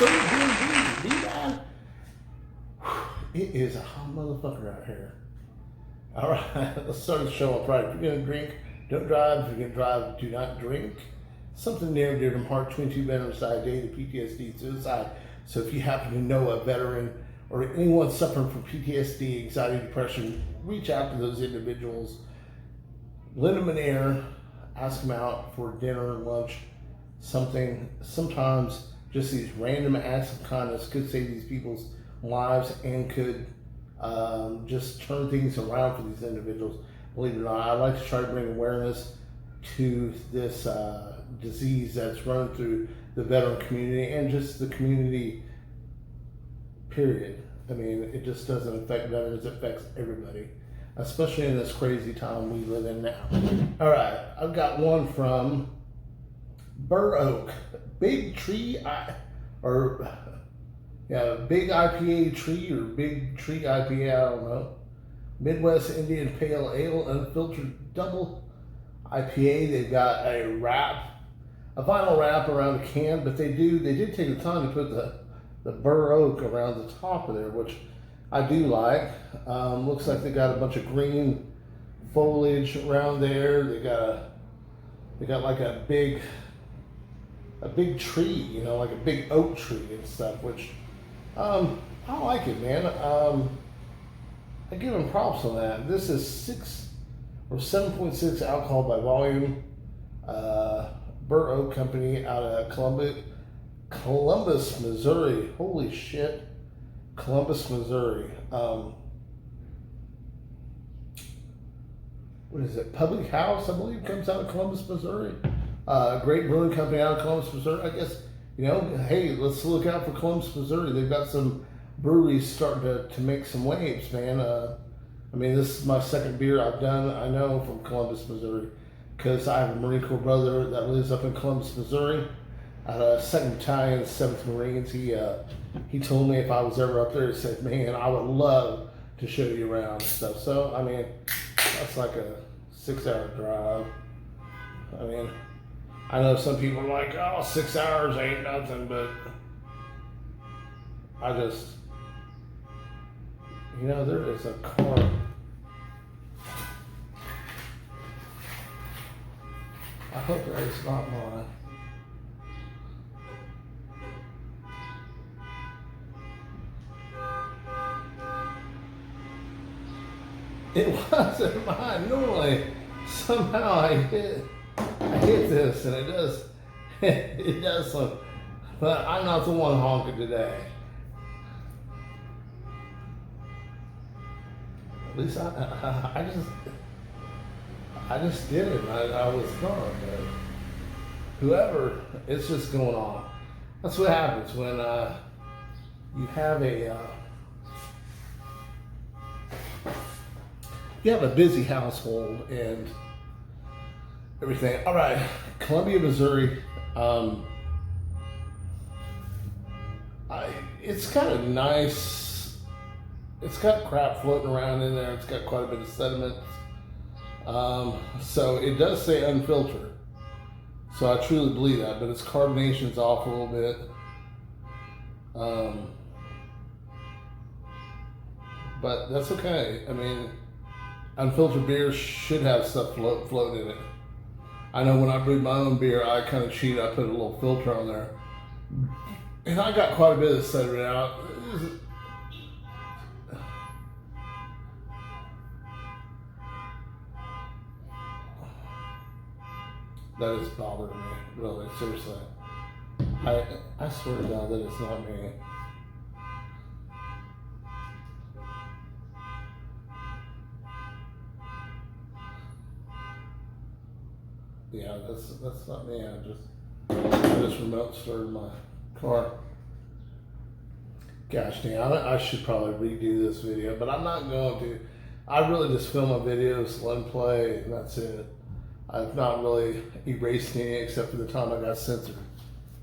B-Rad. It is a hot motherfucker out here. All right, let's start the show off right. If you're gonna drink, don't drive. If you're gonna drive, do not drink. Something near and dear to my heart, 22 veterans died daily of PTSD, suicide. So if you happen to know a veteran or anyone suffering from PTSD, anxiety, depression, reach out to those individuals. Lend them an ear, ask them out for dinner, lunch, something. Sometimes just these random acts of kindness could save these people's lives and could just turn things around for these individuals. Believe it or not, I like to try to bring awareness to this disease that's running through the veteran community and just the community, period. I mean, it just doesn't affect veterans, it affects everybody, especially in this crazy time we live in now. All right, I've got one from Burr Oak, big IPA tree or big tree IPA, I don't know. Midwest Indian Pale Ale, unfiltered double IPA. They've got a vinyl wrap around the can, but they did take the time to put the Burr Oak around the top of there, which I do like. Looks like they got a bunch of green foliage around there. They got like a big tree, you know, like a big oak tree and stuff, which I like it, man. I give them props on that. This is 7.6 alcohol by volume. Burr Oak Company out of Columbus, Missouri. Holy shit, Columbus, Missouri. What is it? Public House, I believe, comes out of Columbus, Missouri. Great brewing company out of Columbus, Missouri. I guess, you know, hey, let's look out for Columbus, Missouri. They've got some breweries starting to make some waves, man. I mean, this is my second beer I've done, I know, from Columbus, Missouri, because I have a Marine Corps brother that lives up in Columbus, Missouri, out of 2nd Battalion, 7th Marines. He told me if I was ever up there, he said, man, I would love to show you around and stuff. So, I mean, that's like a 6-hour drive. I mean, I know some people are like, oh, 6 hours ain't nothing, but I just, you know, there is a car. I hope that is not mine. It wasn't mine. Normally, somehow I hit this, and it does some, but I'm not the one honking today. At least I just did it. I was gone, but whoever, it's just going on. That's what happens when you have a busy household and everything. All right, Columbia, Missouri. It's kind of nice. It's got crap floating around in there. It's got quite a bit of sediment. So it does say unfiltered. So I truly believe that, but its carbonation's off a little bit. But that's okay. I mean, unfiltered beer should have stuff floating in it. I know when I brewed my own beer, I kind of cheated. I put a little filter on there. And I got quite a bit of sediment out. That is bothering me, really, seriously. I swear to God that it's not me. Yeah, that's not me. I just remote started my car. Gosh dang, I should probably redo this video, but I'm not going to. I really just film my videos, let them play, and that's it. I've not really erased any except for the time I got censored,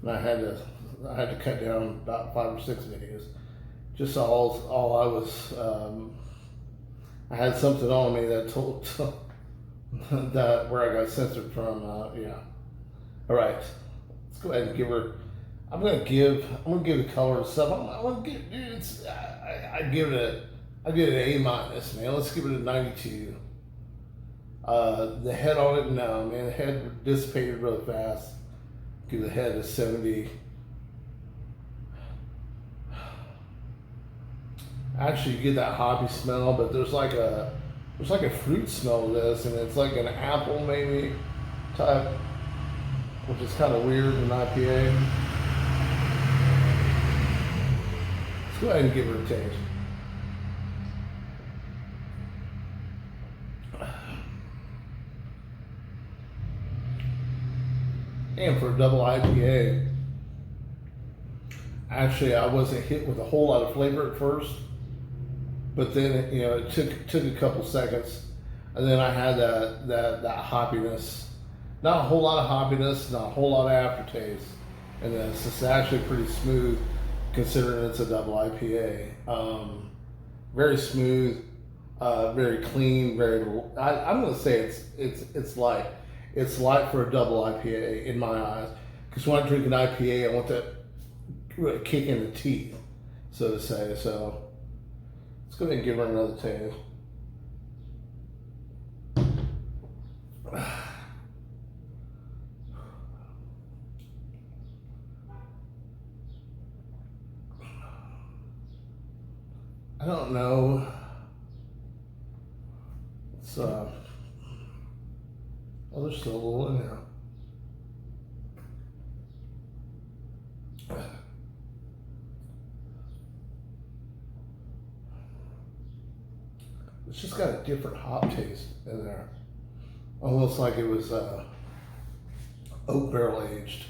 and I had to cut down about 5 or 6 videos. Just all I was, I had something on me that told that where I got censored from. Yeah. All right, let's go ahead and give her I'm gonna give the color and stuff. I'm gonna give, dude. I give it an A minus, man. Let's give it a 92. The head on it, no, man. The head dissipated really fast. Give the head a 70. Actually, you get that hoppy smell, but there's like a fruit smell to this, and it's like an apple maybe type, which is kind of weird in IPA. Let's go ahead and give it a taste. And for a double IPA, actually I wasn't hit with a whole lot of flavor at first, but then it took a couple seconds, and then I had that hoppiness. Not a whole lot of hoppiness, not a whole lot of aftertaste, and then it's just actually pretty smooth, considering it's a double IPA. Very smooth, very clean, I'm gonna say it's light. It's light for a double IPA in my eyes, because when I drink an IPA, I want that kick in the teeth, so to say. So let's go ahead and give her another taste. I don't know. It's oh, there's still a little in there. It's just got a different hop taste in there. Almost like it was oak barrel aged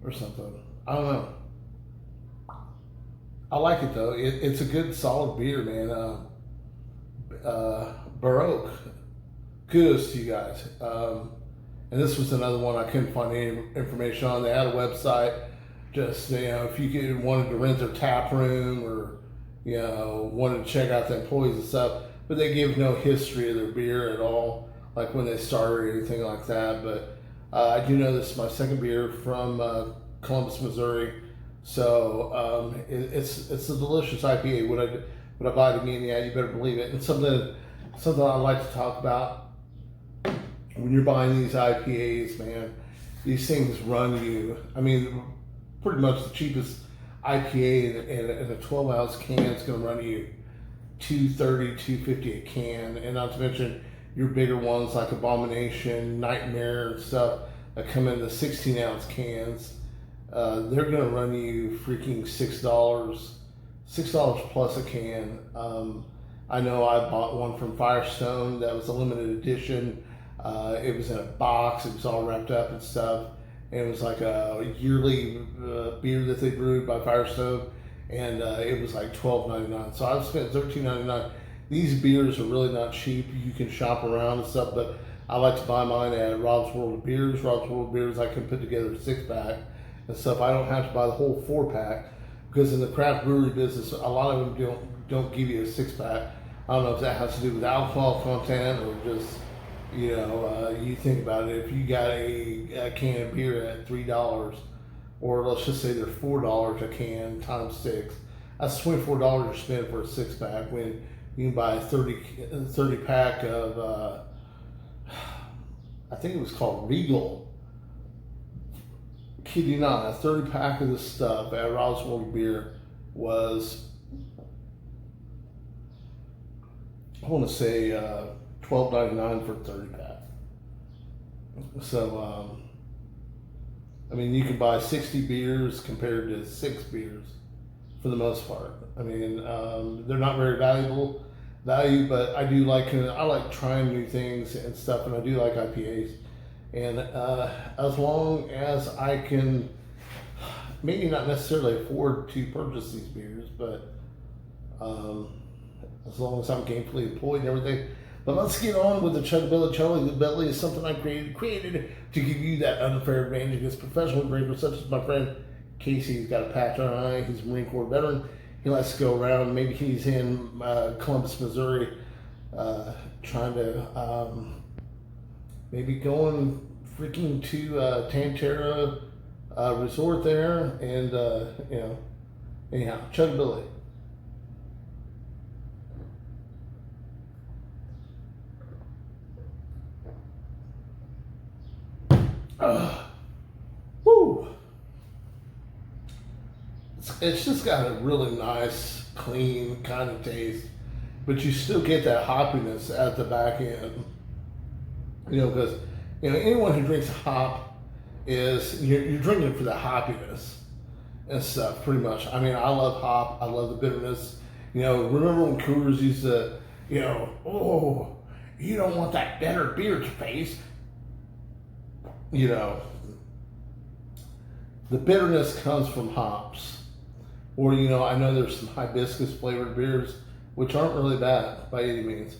or something. I don't know. I like it though. It's a good solid beer, man. Burr. Kudos to you guys. And this was another one I couldn't find any information on. They had a website. Just if you wanted to rent their tap room, or wanted to check out the employees and stuff, but they give no history of their beer at all, like when they started or anything like that. But I do know this is my second beer from Columbus, Missouri. So it's a delicious IPA. Would I buy it again? Yeah, you better believe it. And something I like to talk about when you're buying these IPAs, man. These things run you. I mean, pretty much the cheapest IPA in a 12-ounce can is going to run you $2.30, $2.50 a can, and not to mention your bigger ones like Abomination, Nightmare, and stuff that come in the 16-ounce cans. They're gonna run you freaking $6 plus a can. I know I bought one from Firestone that was a limited edition. It was in a box. It was all wrapped up and stuff. And it was like a yearly beer that they brewed by Firestone, and it was like $12.99. So I've spent $13.99. These beers are really not cheap. You can shop around and stuff, but I like to buy mine at Rob's World of Beers. Rob's World of Beers, I can put together a 6-pack and stuff. I don't have to buy the whole 4-pack, because in the craft brewery business, a lot of them don't give you a 6-pack. I don't know if that has to do with alcohol content or just, you think about it. If you got a can of beer at $3, or let's just say they're $4 a can times 6, that's $24 to spend for a 6-pack when you can buy a 30 pack of, I think it was called Regal. Kid you not, a 30 pack of this stuff at Rob's World of Beer was, I want to say $12.99 for a 30 pack. So, I mean, you can buy 60 beers compared to 6 beers for the most part. I mean, they're not very value, but I like trying new things and stuff, and I do like IPAs. And as long as I can, maybe not necessarily afford to purchase these beers, but as long as I'm gainfully employed and everything. But let's get on with the Chuggabilly. Chuggabilly is something I created to give you that unfair advantage against professional drinkers such as my friend Casey. He's got a patch on an eye. He's a Marine Corps veteran. He likes to go around. Maybe he's in Columbus, Missouri, trying to maybe going freaking to Tantera, resort there, and anyhow, chugability. Woo! It's just got a really nice, clean kind of taste, but you still get that hoppiness at the back end. Because anyone who drinks hop is you're drinking for the hoppiness and stuff, pretty much. I mean, I love hop. I love the bitterness. Remember when Coors used to, oh, you don't want that bitter beer to face. The bitterness comes from hops. Or, I know there's some hibiscus flavored beers, which aren't really bad by any means.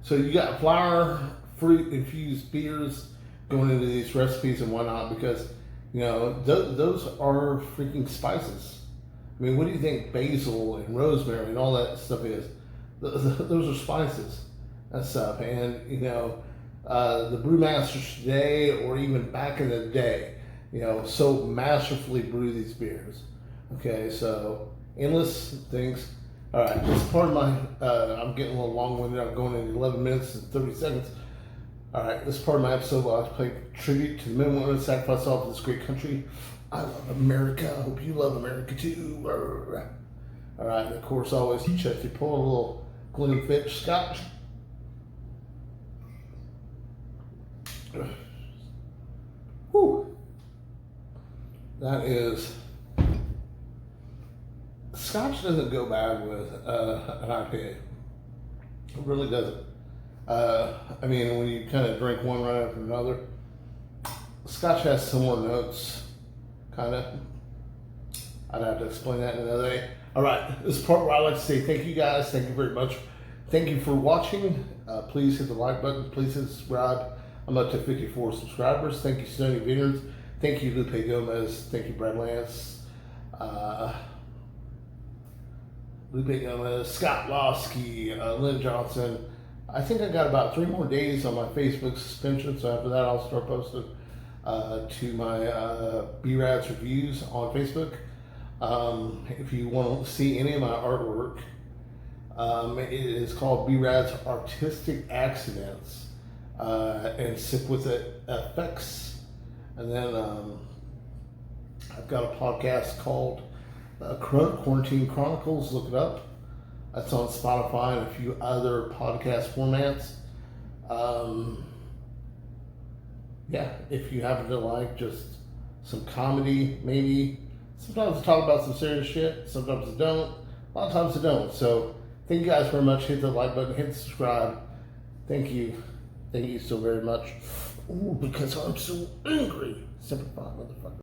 So you got flower, fruit infused beers going into these recipes and whatnot, because, those are freaking spices. I mean, what do you think basil and rosemary and all that stuff is? Those are spices and stuff. And, the brewmasters today, or even back in the day, so masterfully brew these beers. Okay, so endless things. All right, this is part of my, I'm getting a little long-winded. I'm going in 11 minutes and 30 seconds. All right, this is part of my episode where I play tribute to the men and women who sacrificed all for this great country. I love America. I hope you love America too. All right, and of course, always check your pour a little Glenfiddich Scotch. Whew. That is, Scotch doesn't go bad with an IPA. It really doesn't. I mean, when you kind of drink one right after another, Scotch has similar notes, kind of. I'd have to explain that another day. All right, this is part where I like to say thank you guys. Thank you very much. Thank you for watching. Please hit the like button. Please hit subscribe. I'm up to 54 subscribers. Thank you, Stony Vineyards. Thank you, Lupe Gomez. Thank you, Brad Lance. Lupe Gomez, Scott Losky, Lynn Johnson. I think I got about 3 more days on my Facebook suspension, so after that I'll start posting to my B-Rad's reviews on Facebook. If you want to see any of my artwork, it is called B-Rad's Artistic Accidents, and Sip With It Effects. And then I've got a podcast called Quarantine Chronicles. Look it up. That's on Spotify and a few other podcast formats. Yeah, if you happen to like just some comedy, maybe. Sometimes I talk about some serious shit. Sometimes I don't. A lot of times I don't. So thank you guys very much. Hit the like button. Hit subscribe. Thank you. Thank you so very much. Ooh, because I'm so angry. Semper Fidelis, motherfucker.